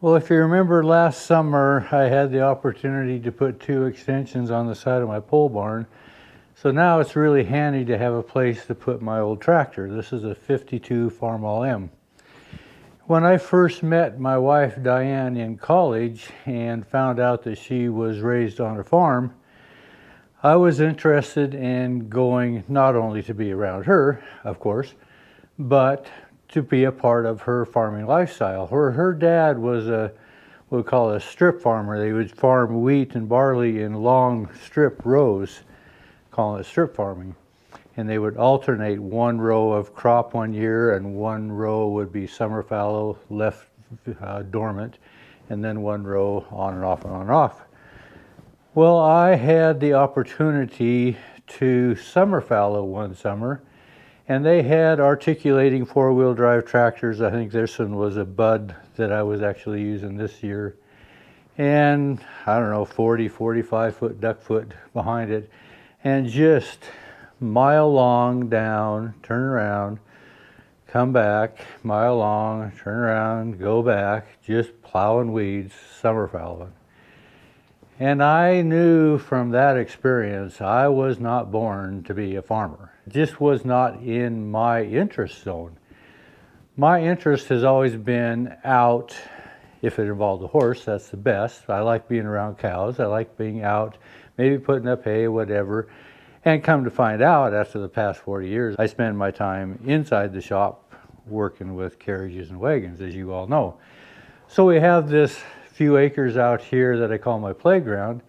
Well, if you remember last summer, I had the opportunity to put 2 extensions on the side of my pole barn. So now it's really handy to have a place to put my old tractor. This is a 52 Farmall M. When I first met my wife Diane in college and found out that she was raised on a farm, I was interested in going not only to be around her, of course, but to be a part of her farming lifestyle. Her dad was what we call a strip farmer. They would farm wheat and barley in long strip rows, calling it strip farming. And they would alternate one row of crop one year and one row would be summer fallow left dormant, and then one row on and off and on and off. Well, I had the opportunity to summer fallow one summer, and they had articulating 4-wheel drive tractors. I think this one was a Bud that I was actually using this year. And I don't know, 40, 45 foot duck foot behind it. And just mile long down, turn around, come back, mile long, turn around, go back, just plowing weeds, summer fallowing. And I knew from that experience I was not born to be a farmer. It just was not in my interest zone. My interest has always been out. If it involved a horse, that's the best. I like being around cows. I like being out, maybe putting up hay, whatever. And come to find out, after the past 40 years, I spend my time inside the shop working with carriages and wagons, as you all know. So we have this few acres out here that I call my playground,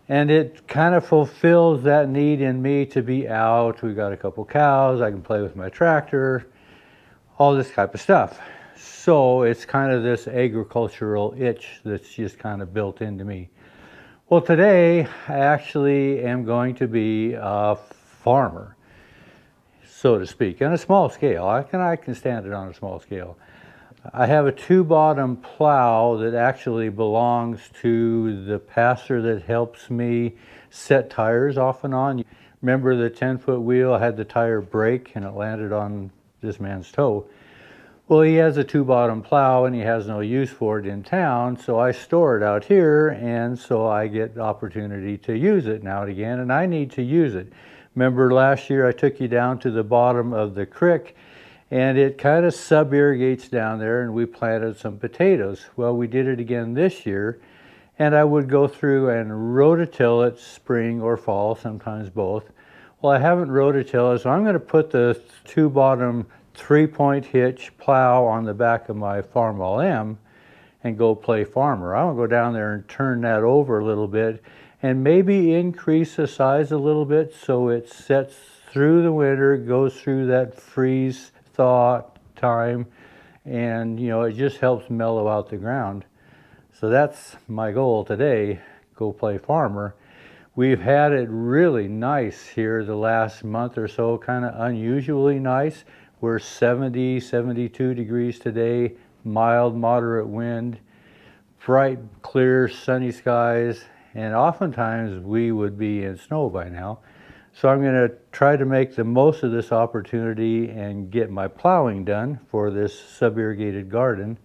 and it kind of fulfills that need in me to be out. We've got a couple cows, I can play with my tractor, all this type of stuff. So it's kind of this agricultural itch that's just kind of built into me. Well, today I actually am going to be a farmer, so to speak, on a small scale. I can stand it on a small scale. I have a 2-bottom plow that actually belongs to the pastor that helps me set tires off and on. Remember the 10-foot wheel? I had the tire break and it landed on this man's toe. Well, he has a 2-bottom plow and he has no use for it in town, so I store it out here, and so I get the opportunity to use it now and again, and I need to use it. Remember last year I took you down to the bottom of the creek, and it kind of sub-irrigates down there, and we planted some potatoes. Well, we did it again this year, and I would go through and rototill it spring or fall, sometimes both. Well, I haven't rototilled, so I'm going to put the 2-bottom 3-point hitch plow on the back of my Farmall M and go play farmer. I'll go down there and turn that over a little bit and maybe increase the size a little bit so it sets through the winter, goes through that freeze thaw time, and it just helps mellow out the ground. So that's my goal today, go play farmer. We've had it really nice here the last month or so, kind of unusually nice. We're 70, 72 degrees today, mild, moderate wind, bright, clear, sunny skies, and oftentimes we would be in snow by now. So I'm going to try to make the most of this opportunity and get my plowing done for this sub-irrigated garden.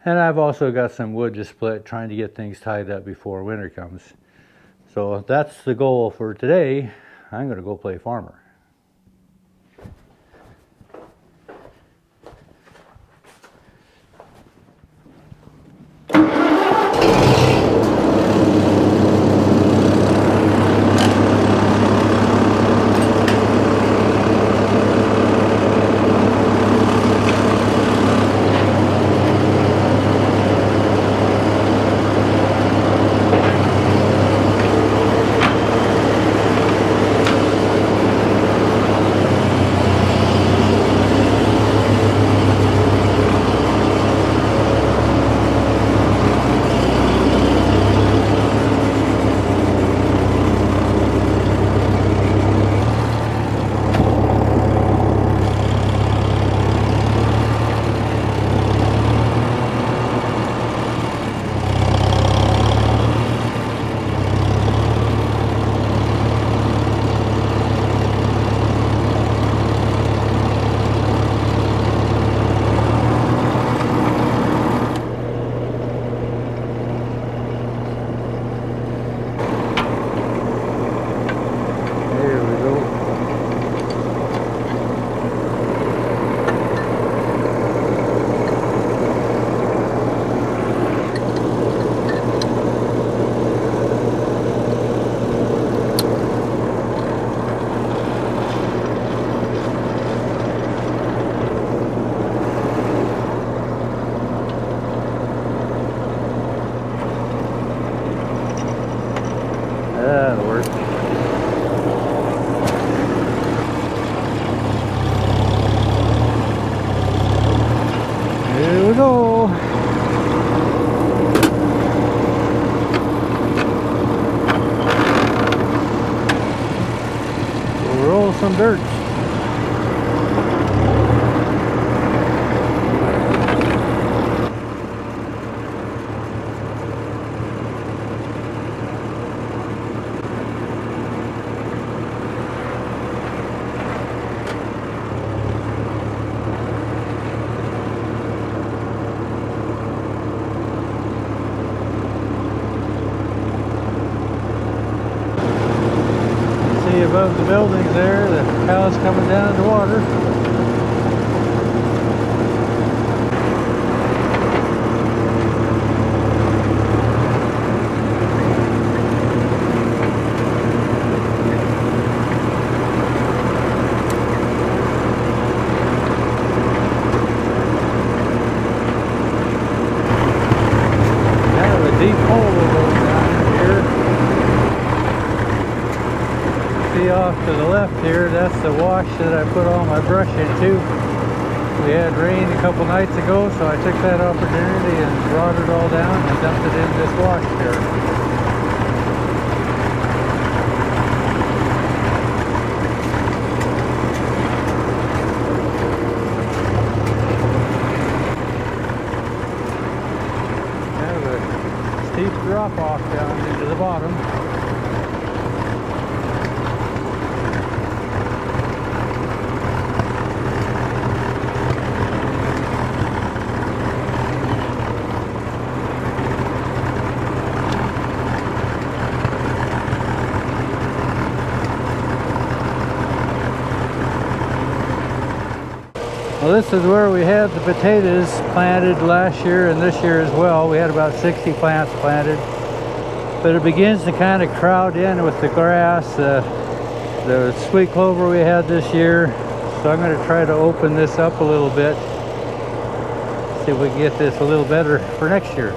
And I've also got some wood to split, trying to get things tied up before winter comes. So that's the goal for today. I'm going to go play farmer. above the buildings there, the cows coming down in the water. Deep hole down here. See off to the left here, that's the wash that I put all my brush into. We had rain a couple nights ago, so I took that opportunity and brought it all down and dumped it in this wash here. Steep drop off down into the bottom. Well, this is where we had the potatoes planted last year and this year as well. We had about 60 plants planted, but it begins to kind of crowd in with the grass, the sweet clover we had this year. So I'm going to try to open this up a little bit, see if we can get this a little better for next year.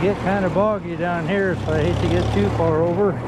Get kind of boggy down here, so I hate to get too far over.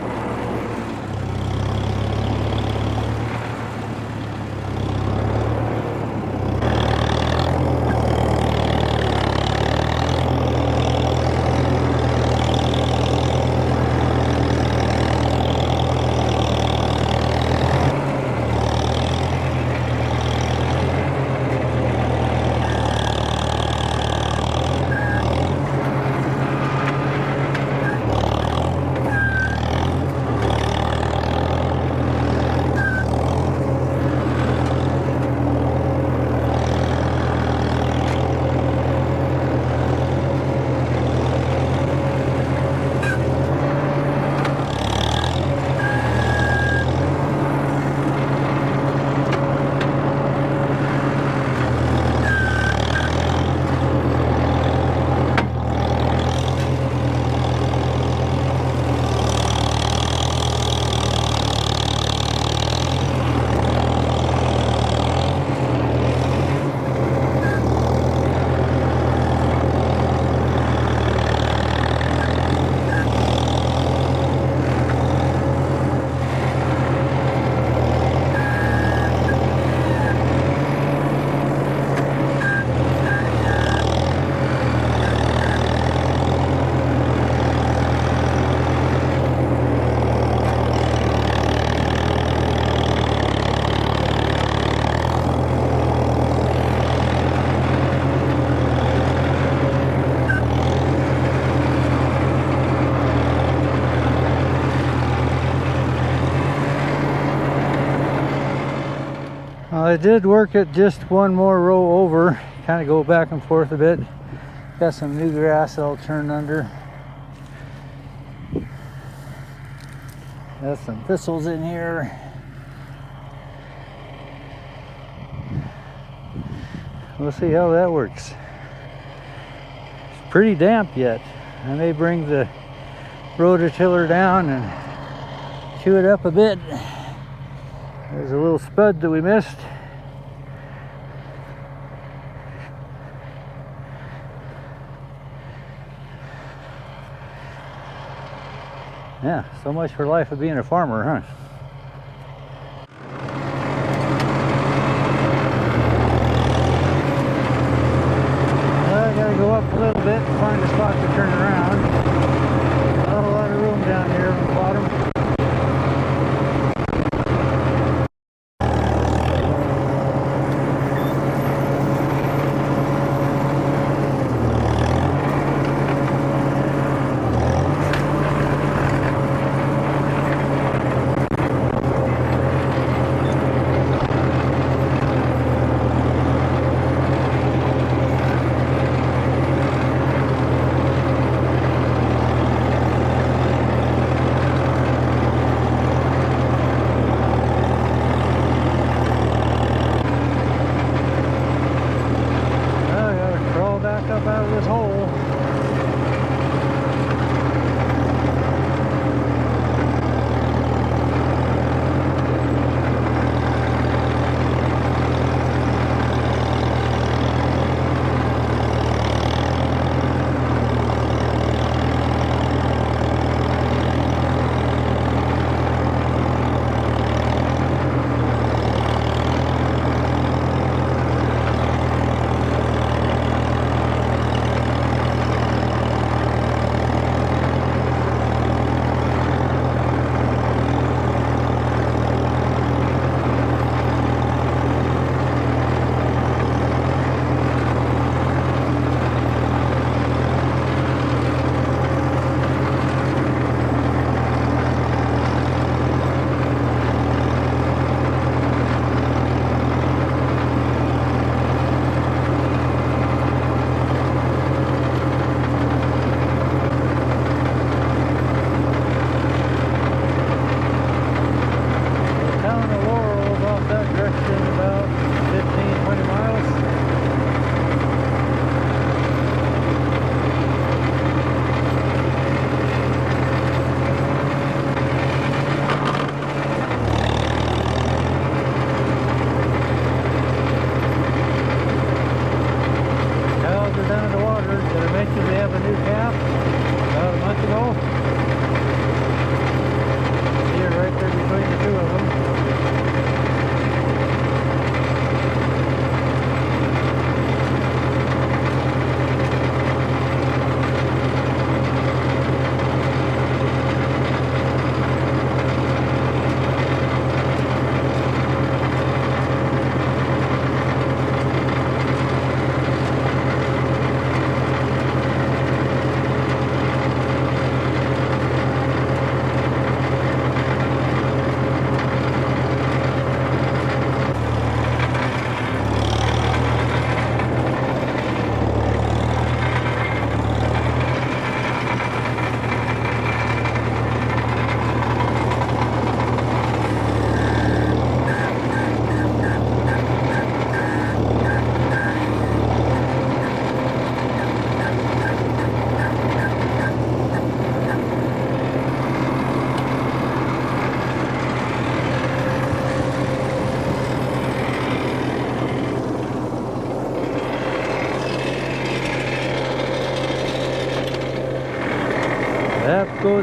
Well, I did work it just one more row over, kind of go back and forth a bit. Got some new grass I'll turn under. Got some thistles in here. We'll see how that works. It's pretty damp yet. I may bring the rototiller down and chew it up a bit. There's a little spud that we missed. Yeah, so much for life of being a farmer, huh? Well, I gotta go up a little bit and find a spot to turn around. Not a lot of room down here on the bottom.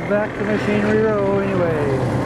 back to Machinery Row anyway.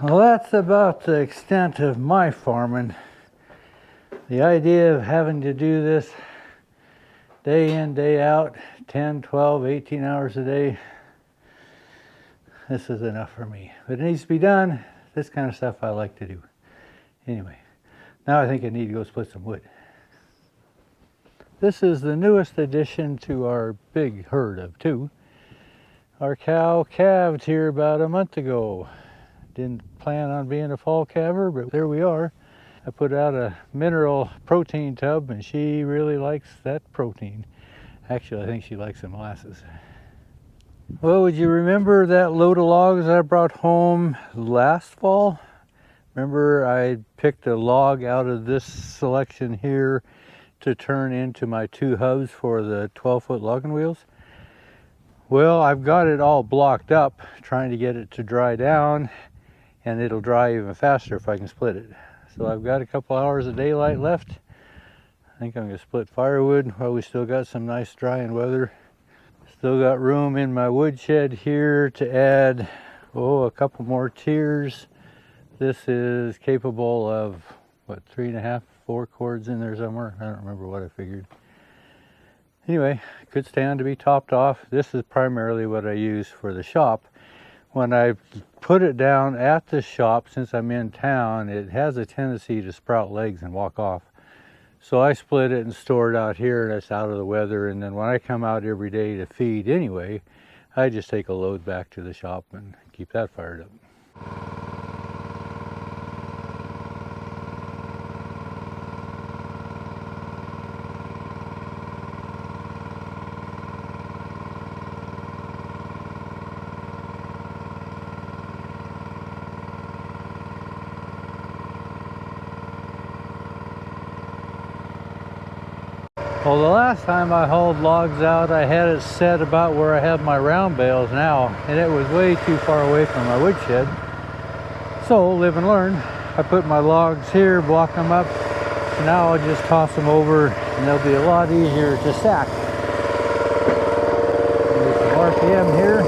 Well, that's about the extent of my farming. The idea of having to do this day in, day out, 10, 12, 18 hours a day, this is enough for me. But it needs to be done. This kind of stuff I like to do. Anyway, now I think I need to go split some wood. This is the newest addition to our big herd of 2. Our cow calved here about a month ago. Didn't plan on being a fall calver, but there we are. I put out a mineral protein tub and she really likes that protein. Actually, I think she likes the molasses. Well, would you remember that load of logs I brought home last fall? Remember I picked a log out of this selection here to turn into my 2 hubs for the 12-foot logging wheels? Well, I've got it all blocked up trying to get it to dry down, and it'll dry even faster if I can split it. So I've got a couple hours of daylight left. I think I'm going to split firewood while we still got some nice drying weather. Still got room in my woodshed here to add, a couple more tiers. This is capable of, 3.5, 4 cords in there somewhere. I don't remember what I figured. Anyway, could stand to be topped off. This is primarily what I use for the shop. When I put it down at the shop, since I'm in town, it has a tendency to sprout legs and walk off. So I split it and store it out here, and it's out of the weather. And then when I come out every day to feed anyway, I just take a load back to the shop and keep that fired up. Well, the last time I hauled logs out, I had it set about where I have my round bales now, and it was way too far away from my woodshed. So, live and learn. I put my logs here, block them up, so now I'll just toss them over, and they'll be a lot easier to stack. There's some RPM here.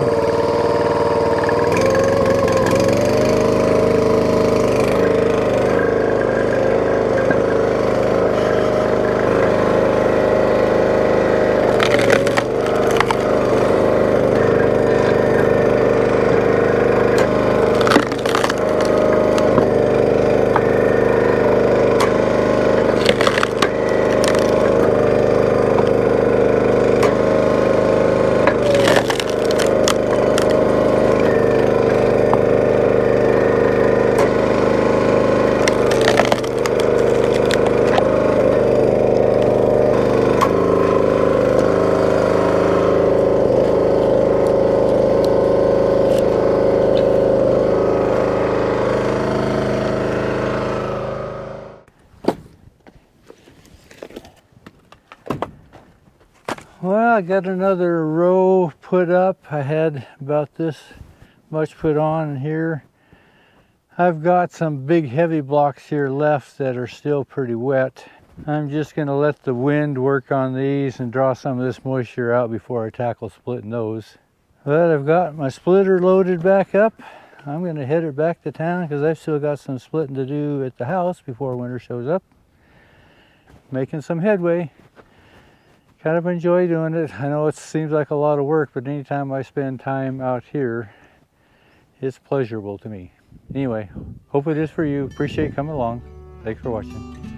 Well, I got another row put up. I had about this much put on here. I've got some big heavy blocks here left that are still pretty wet. I'm just going to let the wind work on these and draw some of this moisture out before I tackle splitting those. But I've got my splitter loaded back up. I'm going to head it back to town because I've still got some splitting to do at the house before winter shows up. Making some headway. Kind of enjoy doing it. I know it seems like a lot of work, but anytime I spend time out here, it's pleasurable to me. Anyway, hope it is for you. Appreciate you coming along. Thanks for watching.